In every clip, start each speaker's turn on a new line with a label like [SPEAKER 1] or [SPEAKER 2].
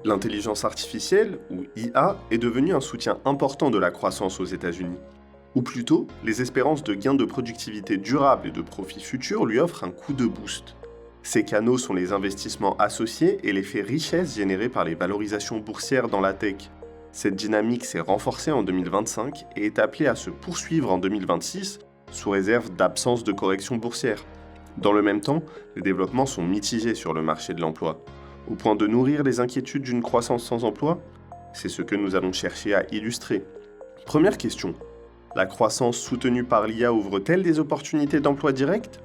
[SPEAKER 1] L'intelligence artificielle, ou IA, est devenue un soutien important de la croissance aux États-Unis. Ou plutôt, les espérances de gains de productivité durable et de profits futurs lui offrent un coup de boost. Ces canaux sont les investissements associés et l'effet richesse généré par les valorisations boursières dans la tech. Cette dynamique s'est renforcée en 2025 et est appelée à se poursuivre en 2026, sous réserve d'absence de correction boursière. Dans le même temps, les développements sont mitigés sur le marché de l'emploi. Au point de nourrir les inquiétudes d'une croissance sans emploi? C'est ce que nous allons chercher à illustrer. Première question. La croissance soutenue par l'IA ouvre-t-elle des opportunités d'emploi directes?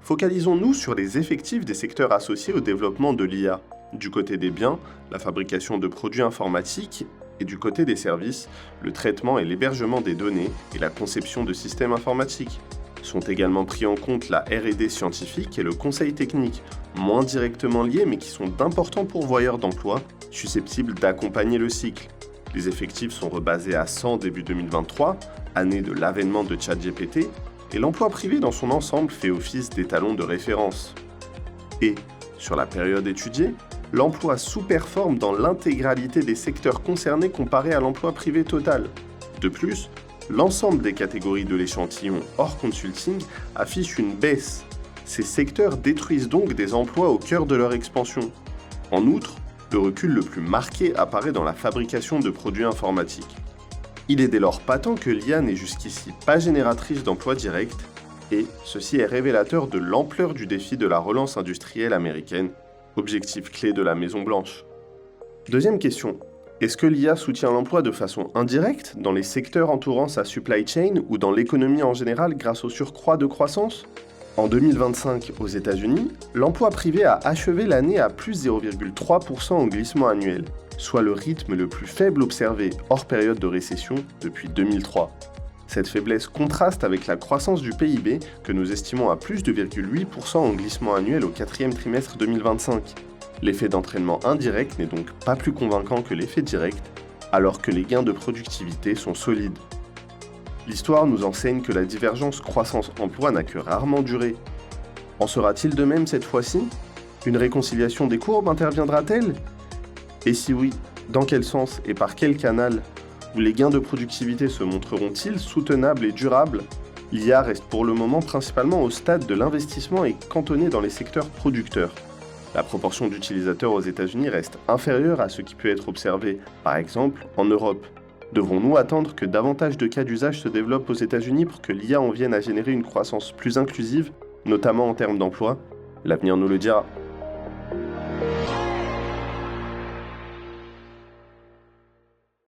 [SPEAKER 1] Focalisons-nous sur les effectifs des secteurs associés au développement de l'IA. Du côté des biens, la fabrication de produits informatiques, et du côté des services, le traitement et l'hébergement des données et la conception de systèmes informatiques. Sont également pris en compte la R&D scientifique et le conseil technique, moins directement liés mais qui sont d'importants pourvoyeurs d'emplois, susceptibles d'accompagner le cycle. Les effectifs sont rebasés à 100 début 2023, année de l'avènement de ChatGPT, et l'emploi privé dans son ensemble fait office d'étalon de référence. Et, sur la période étudiée, l'emploi sous-performe dans l'intégralité des secteurs concernés comparé à l'emploi privé total. De plus, l'ensemble des catégories de l'échantillon hors consulting affiche une baisse. Ces secteurs détruisent donc des emplois au cœur de leur expansion. En outre, le recul le plus marqué apparaît dans la fabrication de produits informatiques. Il est dès lors patent que l'IA n'est jusqu'ici pas génératrice d'emplois directs, et ceci est révélateur de l'ampleur du défi de la relance industrielle américaine, objectif clé de la Maison-Blanche. Deuxième question. Est-ce que l'IA soutient l'emploi de façon indirecte dans les secteurs entourant sa supply chain ou dans l'économie en général grâce au surcroît de croissance? En 2025, aux États-Unis, l'emploi privé a achevé l'année à plus 0,3% en glissement annuel, soit le rythme le plus faible observé hors période de récession depuis 2003. Cette faiblesse contraste avec la croissance du PIB que nous estimons à plus de 0,8% en glissement annuel au quatrième trimestre 2025. L'effet d'entraînement indirect n'est donc pas plus convaincant que l'effet direct, alors que les gains de productivité sont solides. L'histoire nous enseigne que la divergence croissance-emploi n'a que rarement duré. En sera-t-il de même cette fois-ci? Une réconciliation des courbes interviendra-t-elle? Et si oui, dans quel sens et par quel canal? Où les gains de productivité se montreront-ils soutenables et durables? L'IA reste pour le moment principalement au stade de l'investissement et cantonnée dans les secteurs producteurs. La proportion d'utilisateurs aux États-Unis reste inférieure à ce qui peut être observé, par exemple, en Europe. Devrons-nous attendre que davantage de cas d'usage se développent aux États-Unis pour que l'IA en vienne à générer une croissance plus inclusive, notamment en termes d'emploi? L'avenir nous le dira.